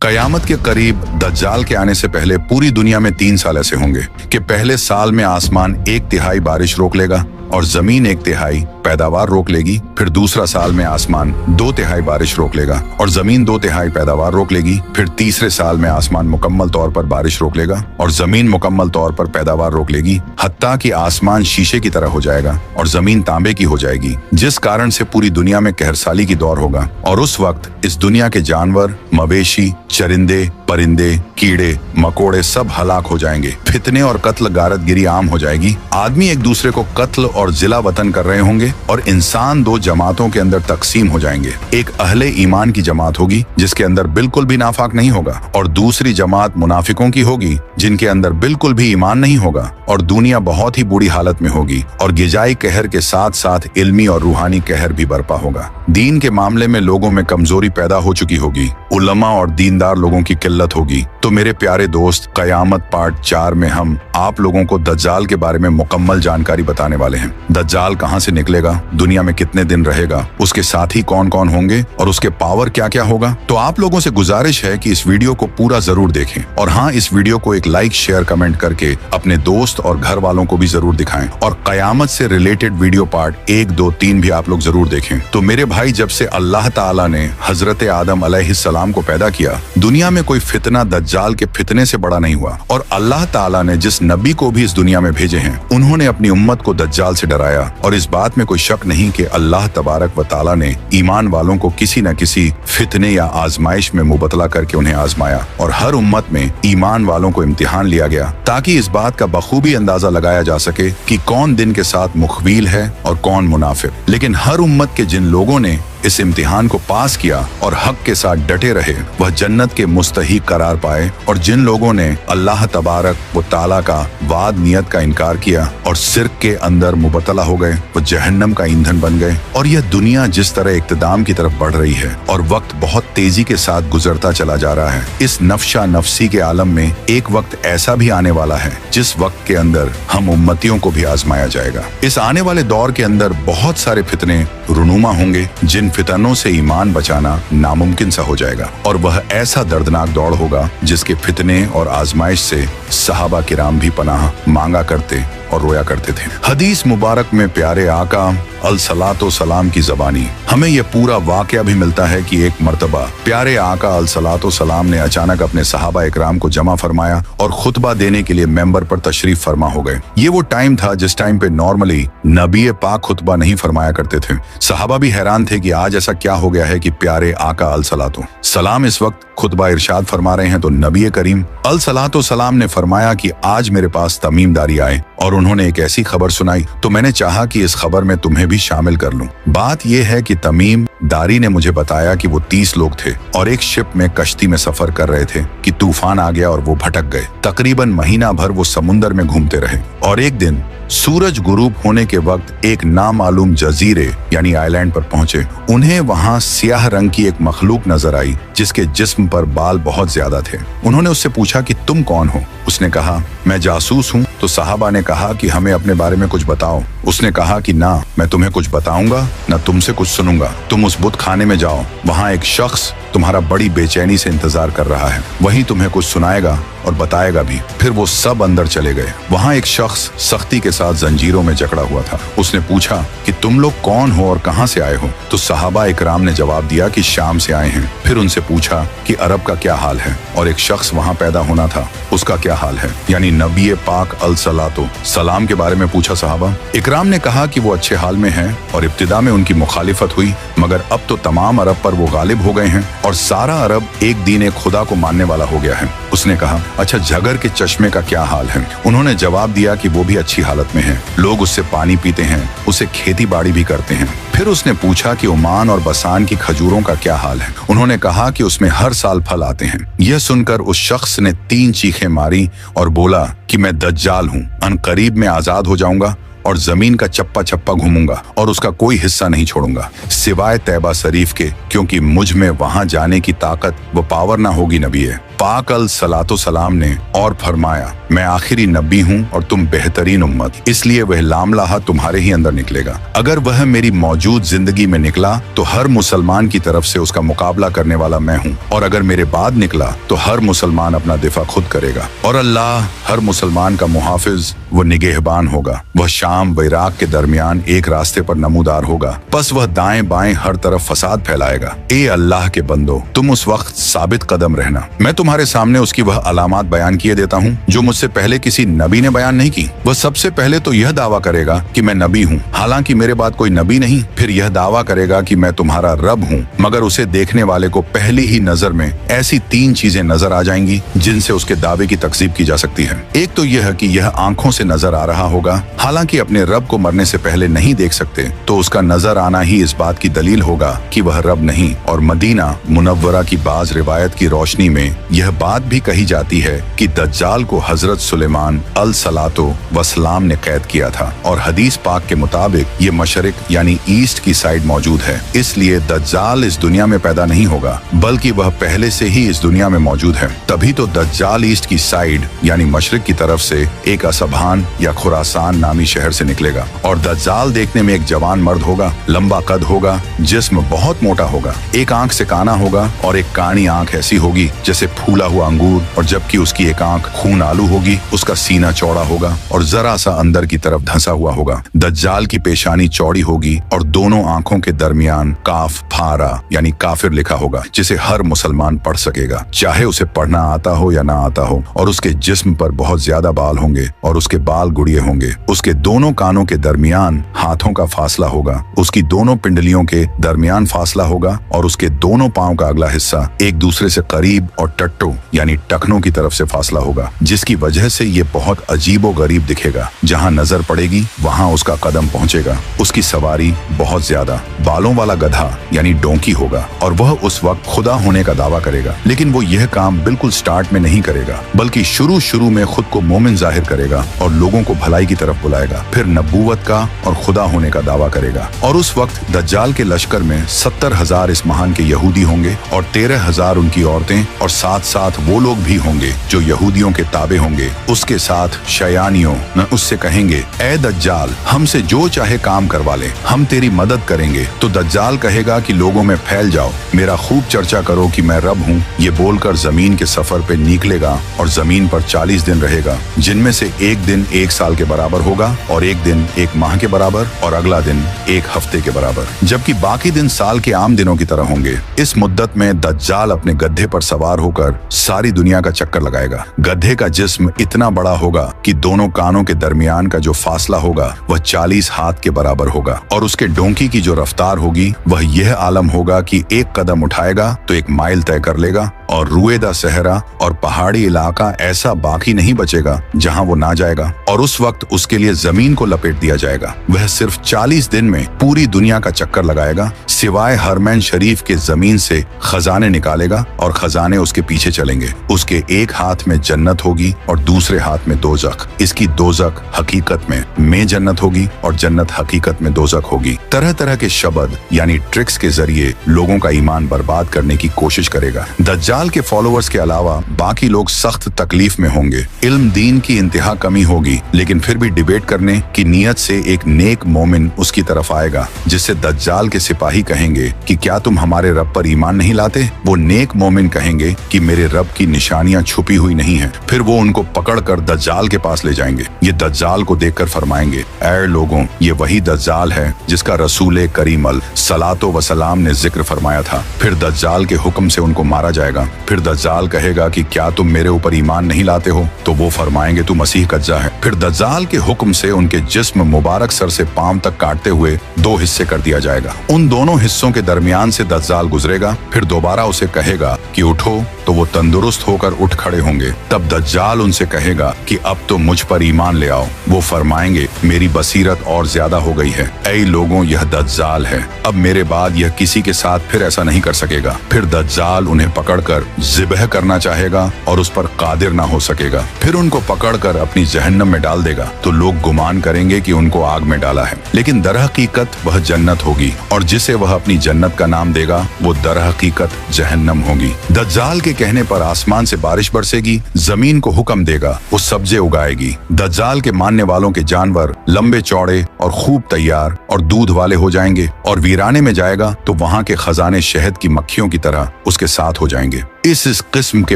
कयामत के करीब दज्जाल के आने से पहले पूरी दुनिया में 3 साल ऐसे होंगे कि पहले साल में आसमान 1/3 बारिश रोक लेगा और जमीन 1/3 पैदावार रोक लेगी। फिर दूसरा साल में आसमान 2/3 बारिश रोक लेगा और जमीन 2/3 पैदावार रोक लेगी। फिर तीसरे साल में आसमान मुकम्मल तौर पर बारिश रोक लेगा और जमीन मुकम्मल तौर पर पैदावार रोक लेगी, हत्ता कि आसमान शीशे की तरह हो जाएगा और जमीन तांबे की हो जाएगी, जिस कारण से पूरी दुनिया में कहरसाली की दौर होगा। और उस वक्त इस दुनिया के जानवर, मवेशी, चरिंदे, परिंदे, कीड़े मकोड़े सब हलाक हो जाएंगे। फितने और कत्ल गारतगिरी आम हो जाएगी। आदमी एक दूसरे को कत्ल और जिला वतन कर रहे होंगे और इंसान 2 जमातों के अंदर तकसीम हो जाएंगे। एक अहले ईमान की जमात होगी जिसके अंदर बिल्कुल भी नाफाक नहीं होगा और दूसरी जमात मुनाफिकों की होगी जिनके अंदर बिल्कुल भी ईमान नहीं होगा और दुनिया बहुत ही बुरी हालत में होगी और गिजाई कहर के साथ साथ इल्मी और रूहानी कहर भी बरपा होगा। दीन के मामले में लोगों में कमजोरी पैदा हो चुकी होगी, उलमा और दीनदार लोगों की किल्लत होगी। तो मेरे प्यारे दोस्त, कयामत पार्ट 4 में हम आप लोगों को दज्जाल के बारे में मुकम्मल जानकारी बताने वाले हैं। दज्जाल कहां से निकलेगा, दुनिया में कितने दिन रहेगा, उसके साथी कौन कौन होंगे और उसके पावर क्या क्या होगा। तो आप लोगों से गुजारिश है कि इस वीडियो को पूरा जरूर देखें और हाँ, इस वीडियो को एक लाइक, शेयर, कमेंट करके अपने दोस्त और घर वालों को भी जरूर दिखाएं और कयामत से रिलेटेड वीडियो पार्ट 1, 2, 3 भी आप लोग जरूर देखें। तो मेरे भाई, जब से अल्लाह ताला ने हजरत आदम अलैहिस्सलाम को पैदा किया, दुनिया में कोई फितना दज्जाल के फितने से बड़ा नहीं हुआ और अल्लाह ताला ने जिस नबी को भी इस दुनिया में भेजे हैं, उन्होंने अपनी उम्मत को दज्जाल से डराया। और इस बात में कोई शक नहीं कि अल्लाह तबारक व ताला ने ईमान वालों को किसी न किसी फितने या आजमाइश में मुबतला करके उन्हें आजमाया और हर उम्मत में ईमान वालों को इम्तिहान लिया गया ताकि इस बात का बखूबी अंदाजा लगाया जा सके कि कौन दिन के साथ मुखबिल है और कौन मुनाफिक। लेकिन हर उम्मत के जिन लोगों ने इस इम्तिहान को पास किया और हक के साथ डटे रहे, वह जन्नत के मुस्तहिक करार पाए और जिन लोगों ने अल्लाह तबारक व ताला का वाद नियत का इनकार किया और सिर्क के अंदर मुबतला हो गए, वो जहन्नम का ईंधन बन गए। और यह दुनिया जिस तरह इक्तदाम की तरफ बढ़ रही है और वक्त बहुत तेजी के साथ गुजरता चला जा रहा है, इस नफ्शा नफसी के आलम में एक वक्त ऐसा भी आने वाला है जिस वक्त के अंदर हम उम्मतियों को भी आजमाया जाएगा। इस आने वाले दौर के अंदर बहुत सारे फितने रुनुमा होंगे जिन फितनों से ईमान बचाना नामुमकिन सा हो जाएगा और वह ऐसा दर्दनाक दौड़ होगा जिसके फितने और आजमाइश से सहाबा किराम भी पनाह मांगा करते और रोया करते थे। हदीस मुबारक में प्यारे आका अलसलातो सलाम की ज़बानी हमें यह पूरा वाकया भी मिलता है कि एक मर्तबा प्यारे आका अलसलातो सलाम ने अचानक अपने सहाबा इकराम को जमा फरमाया और खुतबा देने के लिए मेंबर पर तशरीफ फरमा हो गए। ये वो टाइम था जिस टाइम पे नॉर्मली नबी पाक खुतबा नहीं फरमाया करते थे। सहाबा भी हैरान थे कि आज ऐसा क्या हो गया है कि प्यारे आका अलसलातो सलाम इस वक्त खुतबा इरशाद फरमा रहे हैं। तो नबी करीम अलसलातो सलाम ने फरमाया कि आज मेरे पास तमीमदारी आए और उन्होंने एक ऐसी खबर सुनाई, तो मैंने चाहा कि इस खबर में तुम्हें भी शामिल कर लूं। बात यह है कि तमीम दारी ने मुझे बताया कि वो 30 लोग थे और एक शिप में कश्ती में सफर कर रहे थे कि तूफान आ गया और वो भटक गए। तकरीबन महीना भर वो समुंदर में घूमते रहे और एक दिन सूरज गुरूब होने के वक्त एक नामालूम जजीरे यानी आइलैंड पर पहुंचे। उन्हें वहां सियाह रंग की एक मखलूक नजर आई जिसके जिस्म पर बाल बहुत ज्यादा थे। उन्होंने उससे पूछा कि तुम कौन हो? उसने कहा, मैं जासूस हूँ। तो साहबा ने कहा कि हमें अपने बारे में कुछ बताओ। उसने कहा कि ना, मैं तुम्हें कुछ बताऊंगा ना तुमसे कुछ सुनूंगा। तुम उस बुत खाने में जाओ, वहाँ एक शख्स तुम्हारा बड़ी बेचैनी से इंतजार कर रहा है, वहीं तुम्हें कुछ सुनाएगा और बताएगा भी। फिर वो सब अंदर चले गए। वहाँ एक शख्स सख्ती के साथ जंजीरों में जकड़ा हुआ था। उसने पूछा कि तुम लोग कौन हो और कहाँ से आए हो? तो सहाबा इकराम ने जवाब दिया कि शाम से आए हैं। फिर उनसे पूछा कि अरब का क्या हाल है और एक शख्स वहाँ पैदा होना था, उसका क्या हाल है? यानी नबी पाक अलसलातो सलाम के बारे में पूछा सहाबा। इकराम ने कहा कि वो अच्छे हाल में हैं और इब्तिदा में उनकी मुखालिफत हुई, मगर अब तो तमाम अरब पर वो गालिब हो गए हैं और सारा अरब एक दीन एक खुदा को मानने वाला हो गया है। उसने कहा, अच्छा झगर के चश्मे का क्या हाल है? उन्होंने जवाब दिया कि वो भी अच्छी हालत में है, लोग उससे पानी पीते हैं, उसे खेती बाड़ी भी करते हैं। फिर उसने पूछा कि ओमान और बसान की खजूरों का क्या हाल है? उन्होंने कहा कि उसमें हर साल फल आते हैं। यह सुनकर उस शख्स ने 3 चीखें मारी और बोला कि मैं दज्जाल हूँ, अनकरीब में आजाद हो जाऊंगा और जमीन का चप्पा चप्पा घूमूंगा और उसका कोई हिस्सा नहीं छोड़ूंगा सिवाय तैबा शरीफ के, क्योंकि मुझ में वहां जाने की ताकत व पावर ना होगी नबी है। पाक अल सलातो सलाम ने और फरमाया, मैं आखिरी नबी हूँ और तुम बेहतरीन उम्मत, इसलिए वह लामलाहा तुम्हारे ही अंदर निकलेगा। अगर वह मेरी मौजूद जिंदगी में निकला तो हर मुसलमान की तरफ से उसका मुकाबला करने वाला मैं हूँ, और अगर मेरे बाद निकला तो हर मुसलमान अपना दिफा खुद करेगा, और अल्लाह हर मुसलमान का मुहाफिज वो निगहबान होगा। वह शाम व इराक के दरमियान एक रास्ते पर नमूदार होगा, बस वह दाएं बाएं हर तरफ फसाद फैलाएगा। ए अल्लाह के बंदो, तुम उस वक्त साबित कदम रहना। मैं तुम्हारे सामने उसकी वह अलामात बयान किए देता हूँ जो मुझसे पहले किसी नबी ने बयान नहीं की। वह सबसे पहले तो यह दावा करेगा कि मैं नबी हूँ, हालांकि मेरे बाद कोई नबी नहीं। फिर यह दावा करेगा कि मैं तुम्हारा रब हूँ, मगर उसे देखने वाले को पहली ही नजर में ऐसी 3 चीजें नजर आ जाएंगी जिनसे उसके दावे की तकजीब की जा सकती है। एक तो यह कि यह आंखों से नजर आ रहा होगा, हालांकि अपने रब को मरने से पहले नहीं देख सकते, तो उसका नजर आना ही इस बात की दलील होगा कि वह रब नहीं। और मदीना मुनव्वरा की बाज रिवायत की रोशनी में यह बात भी कही जाती है कि दज्जाल को हजरत सुलेमान अल सलातो वसलाम ने कैद किया था, और हदीस पाक के मुताबिक ये मशरिक यानी ईस्ट की साइड मौजूद है। इसलिए दज्जाल इस दुनिया में पैदा नहीं होगा, बल्कि वह पहले से ही इस दुनिया में मौजूद है। तभी तो दज्जाल ईस्ट की साइड यानी मशरिक की तरफ से एक असबान या खुरासान नामी शहर से निकलेगा, और दज्जाल देखने में एक जवान मर्द होगा, लंबा कद होगा, जिस्म बहुत मोटा होगा, एक आंख से काना होगा और एक कानी आंख ऐसी होगी जैसे फूला हुआ अंगूर, और जबकि उसकी एक आंख खून आलू होगी। उसका सीना चौड़ा होगा और जरा सा अंदर की तरफ धंसा हुआ होगा। दज्जाल की पेशानी चौड़ी होगी और दोनों आंखों के दरमियान काफ फारा यानी काफिर लिखा होगा, जिसे हर मुसलमान पढ़ सकेगा, चाहे उसे पढ़ना आता हो या ना आता हो। और उसके जिस्म पर बहुत ज्यादा बाल होंगे और उसके बाल गुड़िए होंगे। उसके दोनों कानों के दरमियान हाथों का फासला होगा, उसकी दोनों पिंडलियों के दरमियान फासला होगा, और उसके दोनों पांव का अगला हिस्सा एक दूसरे से करीब और टट्टो यानी टखनों की तरफ से फासला होगा, जिसकी वजह से ये बहुत अजीबो गरीब दिखेगा। जहाँ नजर पड़ेगी वहाँ उसका कदम पहुँचेगा। उसकी सवारी बहुत ज्यादा बालों वाला गधा यानी डोंकी होगा, और वह उस वक्त खुदा होने का दावा करेगा। लेकिन वो यह काम बिल्कुल स्टार्ट में नहीं करेगा, बल्कि शुरू में खुद को मोमिन जाहिर करेगा और लोगों को भलाई की तरफ बुलाएगा, फिर नबूवत का और खुदा होने का दावा करेगा। और उस वक्त दज्जाल के लश्कर में 70,000 इस महान के यहूदी होंगे और 13,000 उनकी औरतें, और साथ साथ वो लोग भी होंगे जो यहूदियों के ताबे होंगे। उसके साथ शयानियों न उससे कहेंगे, ए दज्जाल, हमसे जो चाहे काम करवा ले, हम तेरी मदद करेंगे। तो दज्जाल कहेगा कि लोगों में फैल जाओ, मेरा खूब चर्चा करो कि मैं रब हूँ। ये बोलकर जमीन के सफर पे निकलेगा और जमीन पर 40 दिन रहेगा, जिनमें से एक दिन 1 साल के बराबर होगा, और एक दिन 1 माह के बराबर, और अगला दिन 1 हफ्ते के बराबर, जबकि बाकी दिन साल के आम दिनों की तरह होंगे। इस मुद्दत में दज्जाल अपने गधे पर सवार होकर सारी दुनिया का चक्कर लगाएगा। गधे का जिस्म इतना बड़ा होगा कि दोनों कानों के दरमियान का जो फासला होगा वह 40 हाथ के बराबर होगा, और उसके डोंकी की जो रफ्तार होगी वह यह आलम होगा कि 1 कदम उठाएगा तो 1 माइल तय कर लेगा, और रुएदा सहरा और पहाड़ी इलाका ऐसा बाकी नहीं बचेगा जहां वो ना जाएगा, और उस वक्त उसके लिए जमीन को लपेट दिया जाएगा। वह सिर्फ 40 दिन में पूरी दुनिया का चक्कर लगाएगा, सिवाय हरमैन शरीफ के जमीन से खजाने निकालेगा, और खजाने उसके पीछे चलेंगे। उसके एक हाथ में जन्नत होगी और दूसरे हाथ में दोजख। इसकी दोजख हकीकत में जन्नत होगी और जन्नत हकीकत में दोजख होगी। तरह तरह के शब्द यानी ट्रिक्स के जरिए लोगों का ईमान बर्बाद करने की कोशिश करेगा। दज्जाल के फॉलोअर्स के अलावा बाकी लोग सख्त तकलीफ में होंगे। इल्म दीन की इंतहा कमी होगी, लेकिन फिर भी डिबेट करने की नीयत से एक नेक मोमिन उसकी तरफ आएगा, जिससे दज्जाल के सिपाही कहेंगे कि क्या तुम हमारे रब पर ईमान नहीं लाते? वो नेक मोमिन कहेंगे कि मेरे रब की निशानियां छुपी हुई नहीं है। फिर वो उनको पकड़कर दज्जाल के पास ले जाएंगे। ये दज्जाल को देखकर फरमाएंगे, ऐ लोगों, ये वही दज्जाल है जिसका रसूल करीम अल सलातो वसलाम ने जिक्र फरमाया था। फिर दज्जाल के हुक्म से उनको मारा जाएगा। फिर दज्जाल कहेगा कि क्या तुम मेरे ऊपर ईमान नहीं लाते हो? तो वो फरमाएंगे तू मसीह कज्जा है। फिर दज्जाल के हुक्म से उनके जिस्म मुबारक सर से पांव तक काटते हुए 2 हिस्से कर दिया जाएगा। उन दोनों हिस्सों के दरमियान से दज्जाल गुजरेगा। फिर दोबारा उसे कहेगा कि उठो, तो वो तंदुरुस्त होकर उठ खड़े होंगे। तब दज्जाल उनसे कहेगा कि अब तो मुझ पर ईमान ले आओ। वो फरमाएंगे, मेरी बसीरत और ज्यादा हो गई है। ऐ लोगों, यह दज्जाल है, अब मेरे बाद यह किसी के साथ फिर ऐसा नहीं कर सकेगा। फिर दज्जाल उन्हें पकड़कर पकड़कर ज़िबह करना चाहेगा और उस पर कादिर ना हो सकेगा। फिर उनको पकड़कर अपनी जहन्नम में डाल देगा तो लोग गुमान करेंगे कि उनको आग में डाला है, लेकिन दरहकीकत वह जन्नत होगी और जिसे वह अपनी जन्नत का नाम देगा वो दरहकीकत जहन्नम होगी। दज्जाल के कहने पर आसमान से बारिश बरसेगी, जमीन को हुक्म देगा, वो सब्जे उगाएगी। दज्जाल के मानने वालों के जानवर लंबे चौड़े और खूब तैयार और दूध वाले हो जाएंगे और वीराने में जाएगा तो वहाँ के खजाने शहद की मक्खियों की तरह उसके साथ हो जाएंगे। इस किस्म के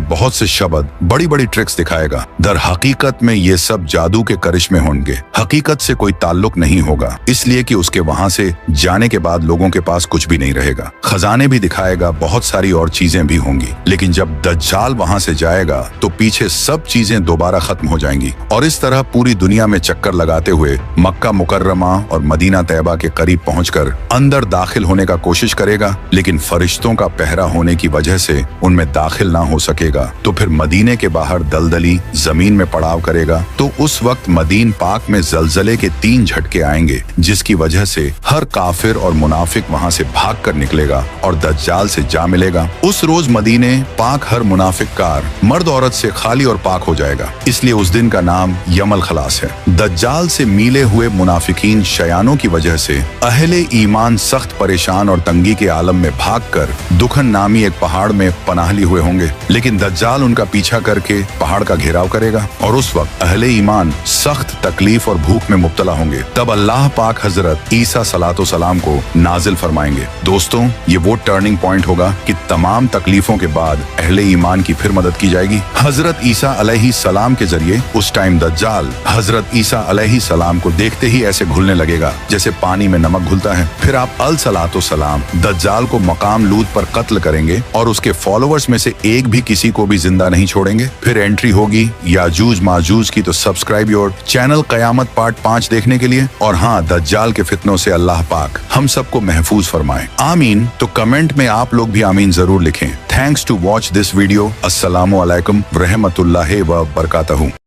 बहुत से शब्द बड़ी बड़ी ट्रिक्स दिखाएगा। दर हकीकत में ये सब जादू के करिश्मे होंगे, हकीकत से कोई ताल्लुक नहीं होगा, इसलिए कि उसके वहाँ से जाने के बाद लोगों के पास कुछ भी नहीं रहेगा। खजाने भी दिखाएगा, बहुत सारी और चीजें भी होंगी, लेकिन जब दज्जाल वहाँ से जाएगा तो पीछे सब चीजें दोबारा खत्म हो जाएंगी और इस तरह पूरी दुनिया में चक्कर लगाते हुए मक्का मुकर्रमा और मदीना तैयबा के करीब पहुंचकर अंदर दाखिल होने का कोशिश करेगा, लेकिन फरिश्तों का पहरा होने की वजह से उनमें दाखिल ना हो सकेगा। तो फिर मदीने के बाहर दलदली जमीन में पड़ाव करेगा। तो उस वक्त मदीन पाक में जलजले के 3 झटके आएंगे, जिसकी वजह से हर काफिर और मुनाफिक वहां से भाग कर निकलेगा और दज्जाल से जा मिलेगा। उस रोज मदीने पाक हर मुनाफिक कार मर्द औरत से खाली और पाक हो जाएगा, इसलिए उस दिन का नाम यमल खलास है। दज्जाल से मिले हुए मुनाफिकीन शयानों की वजह से अहले ईमान सख्त परेशान और तंगी के आलम में भागकर दुखन नामी एक पहाड़ में पनाह हुए होंगे, लेकिन दज्जाल उनका पीछा करके पहाड़ का घेराव करेगा और उस वक्त अहले ईमान सख्त तकलीफ और भूख में मुब्तला होंगे। तब अल्लाह पाक हजरत ईसा सलातो सलाम को नाजिल फरमाएंगे। दोस्तों, ये वो टर्निंग पॉइंट होगा कि तमाम तकलीफों के बाद अहले ईमान की फिर मदद की जाएगी। हजरत ईसा अलैहि सलाम के जरिए उस टाइम दज्जाल हजरत ईसा अलैहि सलाम को देखते ही ऐसे घुलने लगेगा जैसे पानी में नमक घुलता है। फिर आप अल सलातो सलाम दज्जाल को मकाम लूत पर कत्ल करेंगे और उसके फॉलोअर्स में से एक भी किसी को भी जिंदा नहीं छोड़ेंगे। फिर एंट्री होगी याजूज माजूज की। तो subscribe your channel Qayamat part 5 देखने के लिए। और हाँ, दज्जाल के फितनों से अल्लाह पाक हम सबको महफूज फरमाए, आमीन। तो कमेंट में आप लोग भी आमीन जरूर लिखें। Thanks to watch this video. अस्सलामु अलैकुम व रहमतुल्लाहि व बरकातहू।